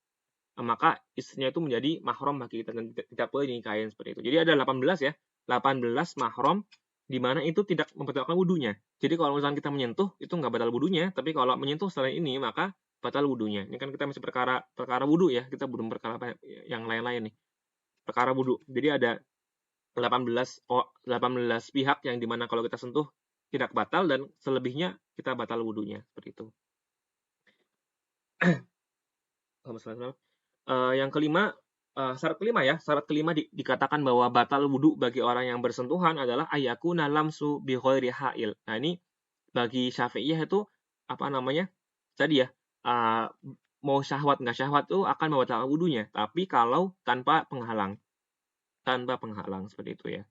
Maka istrinya itu menjadi mahram bagi kita dan tidak boleh dinikahin seperti itu. Jadi ada 18 ya. 18 mahram di mana itu tidak membatalkan wudunya. Jadi kalau misalnya kita menyentuh itu nggak batal wudunya, tapi kalau menyentuh selain ini maka batal wudunya. Ini kan kita masih perkara wudu ya, kita belum perkara yang lain-lain nih. Perkara wudu. Jadi ada 18 pihak yang dimana kalau kita sentuh tidak batal dan selebihnya kita batal wudunya seperti itu. Yang kelima, syarat kelima dikatakan bahwa batal wudhu bagi orang yang bersentuhan adalah ayakuna lamsu bi ghairi ha'il. Nah ini bagi Syafi'iyah itu apa namanya tadi ya mau syahwat nggak syahwat itu akan membatalkan wudhunya. Tapi kalau tanpa penghalang seperti itu ya.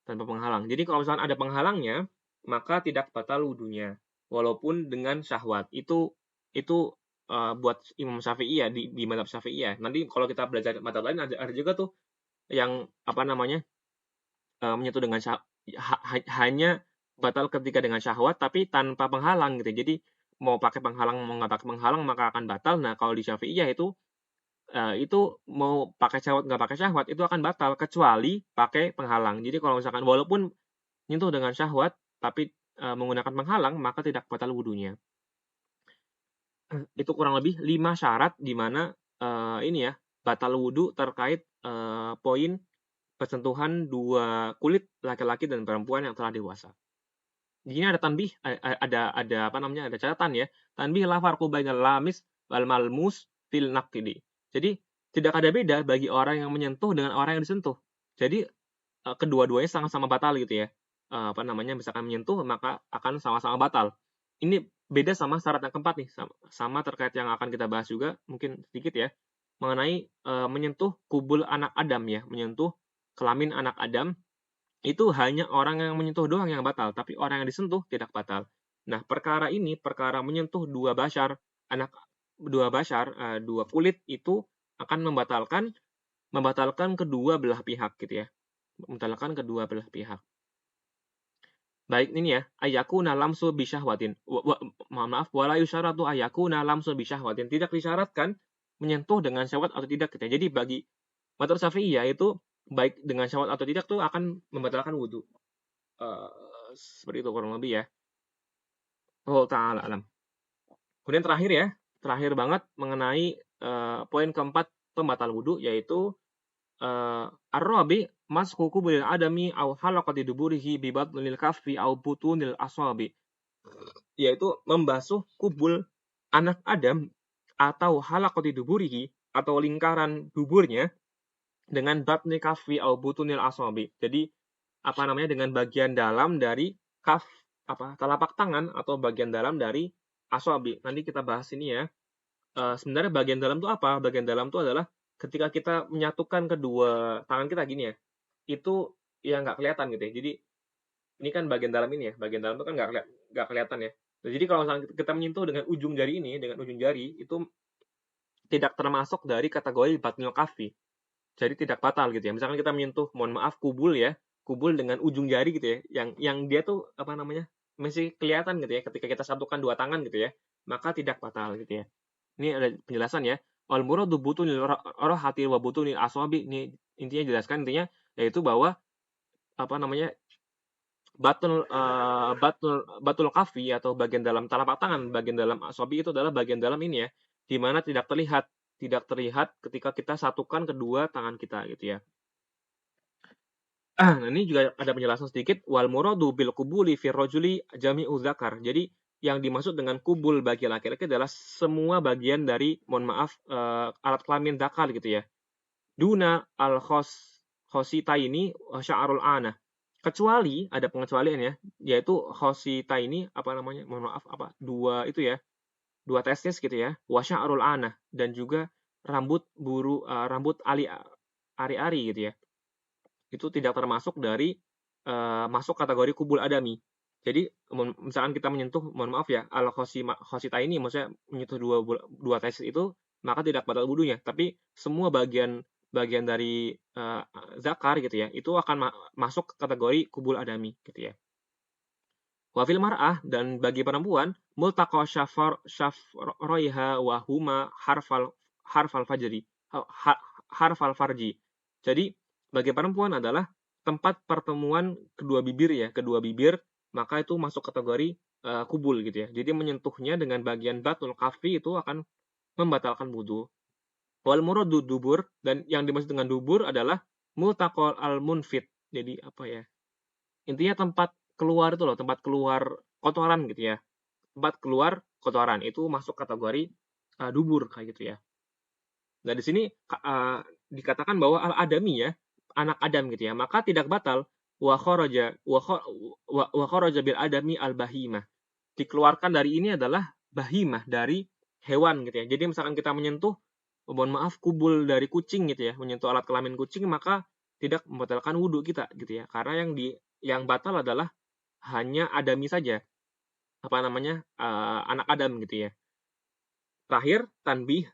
Tanpa penghalang. Jadi kalau misalnya ada penghalangnya maka tidak batal wudhunya walaupun dengan syahwat. Itu buat Imam Syafi'i ya di mazhab Syafi'i ya. Nanti kalau kita belajar mazhab lain ada juga tuh yang apa namanya menyentuh dengan hanya batal ketika dengan syahwat tapi tanpa penghalang gitu. Jadi mau pakai penghalang mau nggak pakai penghalang maka akan batal. Nah kalau di Syafi'iyah itu mau pakai syahwat nggak pakai syahwat itu akan batal kecuali pakai penghalang. Jadi kalau misalkan walaupun nyentuh dengan syahwat tapi menggunakan penghalang maka tidak batal wudhunya. Itu kurang lebih 5 syarat di mana ini ya batal wudhu terkait poin persentuhan dua kulit laki-laki dan perempuan yang telah dewasa. Di sini ada tanbih, ada apa namanya ada catatan ya. Tanbih la farqu bainal lamis wal malmus fil naqdi. Jadi tidak ada beda bagi orang yang menyentuh dengan orang yang disentuh. Jadi kedua-duanya sama-sama batal gitu ya. Apa namanya misalkan menyentuh maka akan sama-sama batal. Ini beda sama syarat yang keempat nih, sama terkait yang akan kita bahas juga mungkin sedikit ya mengenai menyentuh kubul anak Adam ya, menyentuh kelamin anak Adam itu hanya orang yang menyentuh doang yang batal, tapi orang yang disentuh tidak batal. Nah, perkara menyentuh dua kulit itu akan membatalkan kedua belah pihak gitu ya. Membatalkan kedua belah pihak. Baik ini ya, ayakuna lamsu bisyahwatin. Mohon maaf, wala yusyaratu ayakuna lamsu bisyahwatin. Tidak disyaratkan menyentuh dengan syahwat atau tidak gitu ya. Jadi bagi mazhab Syafi'iyah itu baik dengan syahwat atau tidak tuh akan membatalkan wudhu. Seperti itu kurang lebih ya. Oh ta'ala alam. Kemudian terakhir banget mengenai poin keempat pembatal wudhu yaitu ar-rabi mashu kubil adami au halaqati duburihi bi batnil kaffi au butunil asabi. Yaitu membasuh kubul anak Adam atau halaqati duburihi atau lingkaran duburnya dengan batni kaffi au butunil asabi. Jadi apa namanya dengan bagian dalam dari telapak tangan atau bagian dalam dari asabi. Nanti kita bahas ini ya. sebenarnya bagian dalam tuh apa? Bagian dalam tuh adalah ketika kita menyatukan kedua tangan kita gini ya, itu yang nggak kelihatan gitu ya. Jadi ini kan bagian dalam ini ya, bagian dalam itu kan nggak kelihatan ya. Nah, jadi kalau misalnya kita menyentuh dengan ujung jari ini, dengan ujung jari itu tidak termasuk dari kategori batnul kafi. Jadi tidak batal gitu ya. Misalkan kita menyentuh, mohon maaf, kubul ya, kubul dengan ujung jari gitu ya, yang dia tuh apa namanya masih kelihatan gitu ya. Ketika kita satukan dua tangan gitu ya, maka tidak batal gitu ya. Ini ada penjelasan ya. Al muradu butunil rohati wa butunil aswabi. Ini intinya jelaskan intinya yaitu bahwa apa namanya batul kafi atau bagian dalam telapak tangan, bagian dalam aswabi itu adalah bagian dalam ini ya, di mana tidak terlihat ketika kita satukan kedua tangan kita gitu ya. Nah, ini juga ada penjelasan sedikit. Wal muradu bil kubuli fi rajuli jami'u dzakar. Jadi yang dimaksud dengan kubul bagi laki-laki adalah semua bagian dari, mohon maaf, alat kelamin dzakar gitu ya. Duna al khositaini wa sya'rul ana. Kecuali ada pengecualian ya, yaitu khositaini apa namanya? Mohon maaf apa? Dua itu ya, dua testis gitu ya. Wa sya'rul ana dan juga rambut ari-ari gitu ya. Itu tidak termasuk dari masuk kategori kubul adami. Jadi misalkan kita menyentuh, mohon maaf ya, al khosita ini maksudnya menyentuh dua testis itu maka tidak batal wudunya. Tapi semua bagian dari zakar gitu ya, itu akan masuk kategori kubul adami gitu ya. Wafil mar'ah dan bagi perempuan multaqa syafroiha wa huma harfal fajri harfal farji. Jadi bagi perempuan adalah tempat pertemuan kedua bibir, maka itu masuk kategori kubul gitu ya. Jadi menyentuhnya dengan bagian batul kafi itu akan membatalkan wudu. Wal muradu dubur, dan yang dimaksud dengan dubur adalah multaqal al munfit. Jadi apa ya? Intinya tempat keluar itu loh, tempat keluar kotoran gitu ya. Tempat keluar kotoran itu masuk kategori dubur kayak gitu ya. Nah, di sini dikatakan bahwa al-adami ya, anak Adam gitu ya, maka tidak batal wa kharaja bil adami al-bahimah. Dikeluarkan dari ini adalah bahimah, dari hewan gitu ya. Jadi misalkan kita menyentuh, mohon maaf, kubul dari kucing gitu ya, menyentuh alat kelamin kucing, maka tidak membatalkan wudhu kita gitu ya. Karena yang batal adalah hanya adami saja, apa namanya, anak Adam gitu ya. Terakhir tanbih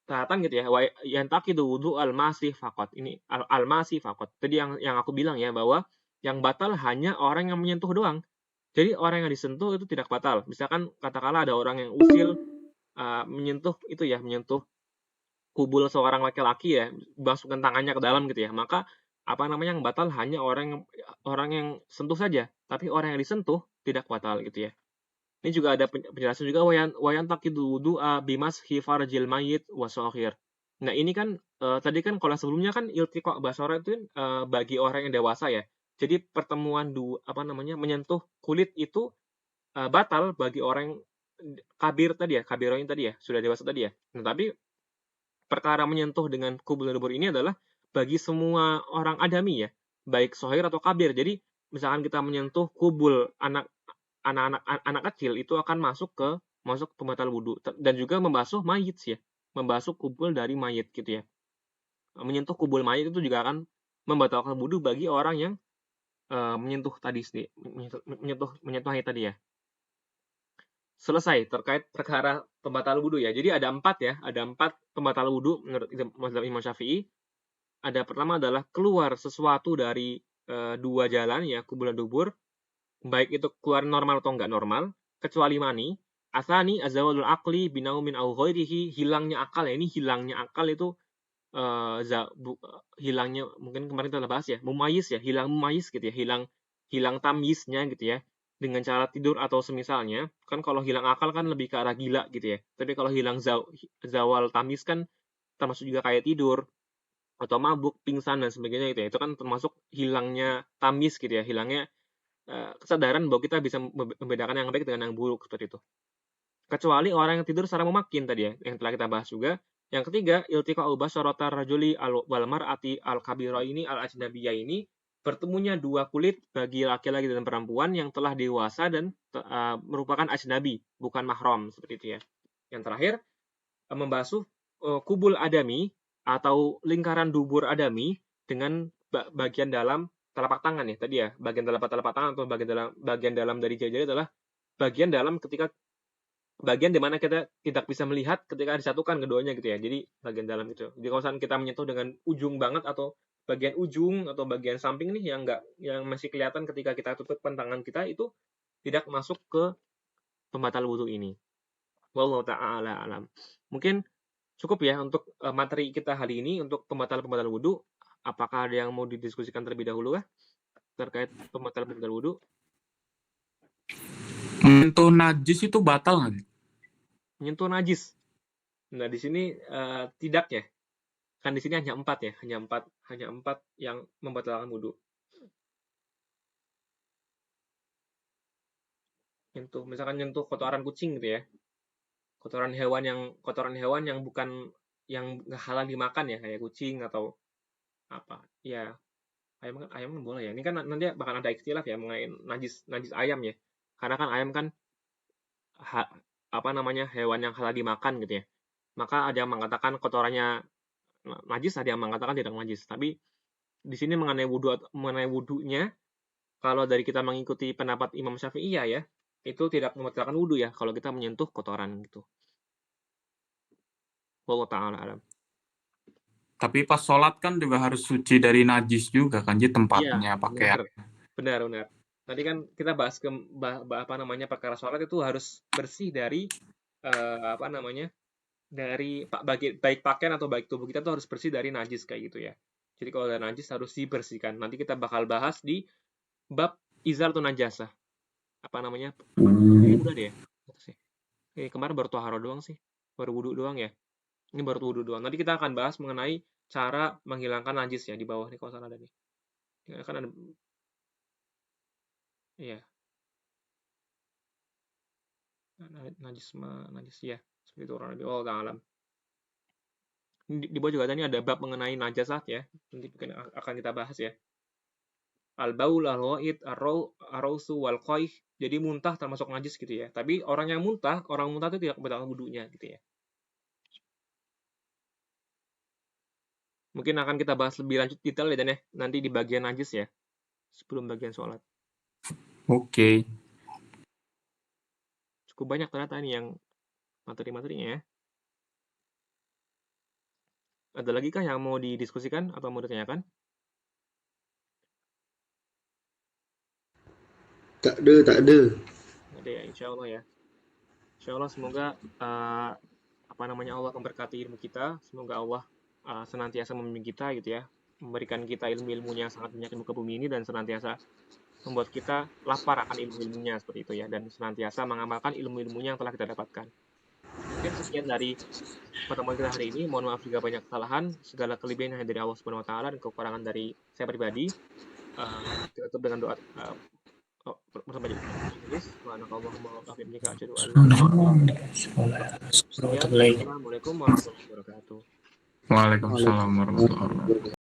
catatan gitu ya, yang taqidu wudu al-masih faqat. Ini al-masih faqat. Tadi yang aku bilang ya, bahwa yang batal hanya orang yang menyentuh doang. Jadi orang yang disentuh itu tidak batal. Misalkan katakanlah ada orang yang usil menyentuh itu ya, menyentuh kubul seorang laki-laki ya, masukkan tangannya ke dalam gitu ya. Maka apa namanya, yang batal hanya orang yang sentuh saja, tapi orang yang disentuh tidak batal gitu ya. Ini juga ada penjelasan juga wayan taqidu wudu'a bimashi farjil mayyit wa shaghir. Nah, ini kan tadi kan kalau sebelumnya kan iltiqa basara itu bagi orang yang dewasa ya. Jadi pertemuan menyentuh kulit itu batal bagi orang yang kabiroin tadi ya, sudah dewasa tadi ya. Nah, tapi perkara menyentuh dengan kubul dubur ini adalah bagi semua orang adami ya, baik sohir atau kabir. Jadi misalkan kita menyentuh kubul anak kecil itu akan masuk pembatal wudhu, dan juga membasuh mayit sih ya, membasuh kubul dari mayit gitu ya. Menyentuh kubul mayit itu juga akan membatalkan wudhu bagi orang yang menyentuh mayit tadi ya. Selesai terkait perkara pembatal wudhu ya. Jadi ada 4 pembatal wudhu menurut mazhab Imam Syafi'i. Ada pertama adalah keluar sesuatu dari dua jalan ya, kubul dan dubur, baik itu keluar normal atau enggak normal, kecuali mani. Asani azawalul aqli binaumin au ghairihi, hilangnya akal ya. Ini hilangnya akal itu hilangnya, mungkin kemarin kita bahas ya, mumayyiz ya, hilang mumayyiz gitu ya, hilang tamyiznya gitu ya, dengan cara tidur atau semisalnya. Kan kalau hilang akal kan lebih ke arah gila gitu ya. Tapi kalau hilang zawal tamyiz kan termasuk juga kayak tidur atau mabuk, pingsan dan sebagainya gitu ya. Itu kan termasuk hilangnya tamyiz gitu ya, hilangnya kesadaran bahwa kita bisa membedakan yang baik dengan yang buruk seperti itu. Kecuali orang yang tidur secara memakin tadi ya, yang telah kita bahas juga. Yang ketiga, iltiqa'u basyaratar rajuli wal mar'ati al-kabira ini al-ajnabiyah ini, bertemunya dua kulit bagi laki-laki dan perempuan yang telah dewasa dan merupakan ajnabi, bukan mahram seperti itu ya. Yang terakhir, membasuh kubul adami atau lingkaran dubur adami dengan bagian dalam telapak tangan ya tadi ya, bagian telapak tangan atau bagian dalam dari jari adalah bagian dalam ketika bagian di mana kita tidak bisa melihat ketika disatukan keduanya gitu ya. Jadi bagian dalam itu. Jadi kalau misalnya kita menyentuh dengan ujung banget atau bagian ujung atau bagian samping nih yang masih kelihatan ketika kita tutupkan tangan kita itu tidak masuk ke pembatal wudhu ini. Wallahu ta'ala alam. Mungkin cukup ya untuk materi kita hari ini untuk pembatal wudhu. Apakah ada yang mau didiskusikan terlebih dahulu kah terkait pembatal wudhu? Menyentuh najis itu batal nggak sih? Menyentuh najis. Nah, di sini tidak ya. Kan di sini hanya 4 ya, hanya empat yang membatalkan wudhu. Misalkan nyentuh kotoran kucing gitu ya. Kotoran hewan yang bukan yang nggak halal dimakan ya, kayak kucing atau apa. Ya, ayam kan boleh ya. Ini kan nanti bakal ada istilah ya mengenai najis ayam ya. Karena kan ayam kan hewan yang halal dimakan gitu ya. Maka ada yang mengatakan kotorannya najis, ada yang mengatakan tidak najis. Tapi di sini mengenai wudhunya, kalau dari kita mengikuti pendapat Imam Syafi'i ya, itu tidak membatalkan wudhu ya kalau kita menyentuh kotoran gitu. Wallahu ta'ala alam. Tapi pas sholat kan juga harus suci dari najis juga kan, jadi tempatnya pakaian. Benar. Tadi kan kita bahas perkara sholat itu harus bersih dari dari baik pakaian atau baik tubuh kita tuh harus bersih dari najis kayak gitu ya. Jadi kalau ada najis harus dibersihkan. Nanti kita bakal bahas di bab izalatul najasah. Ini udah deh. Kemarin baru toharo doang sih. Baru wudhu doang ya. Ini baru wudhu doang. Nanti kita akan bahas mengenai cara menghilangkan najis ya di bawah nih kalau salah ada nih. Ya, kan ada. Iya. Najis ya. Seperti itu orang lebih alam. Di bawah juga ada bab mengenai najasat ya. Nanti akan kita bahas ya. Al-baul, al-ghaid, ar-rausu, wal-qaih. Jadi muntah termasuk najis gitu ya. Tapi orang muntah itu tidak membatalkan wudunya gitu ya. Mungkin akan kita bahas lebih lanjut detail ya Dan ya. Nanti di bagian najis ya. Sebelum bagian sholat. Oke. Cukup banyak ternyata ini yang materi-materinya ya. Ada lagi kah yang mau didiskusikan atau mau ditanyakan? Tak ada. Ada ya, insya Allah ya. Insya Allah semoga Allah memberkati ilmu kita. Semoga Allah senantiasa membimbing kita gitu ya. Memberikan kita ilmu-ilmunya sangat banyak di muka bumi ini dan senantiasa membuat kita lapar akan ilmu-ilmunya seperti itu ya. Dan senantiasa mengamalkan ilmu-ilmunya yang telah kita dapatkan. Mungkin sekian dari pertemuan kita hari ini. Mohon maaf jika banyak kesalahan. Segala kelebihan hanya dari Allah Subhanahu Wa Taala dan kekurangan dari saya pribadi. Kita tutup dengan doa bersama jadi Assalamualaikum warahmatullahi wabarakatuh. Waalaikumsalam warahmatullahi wabarakatuh.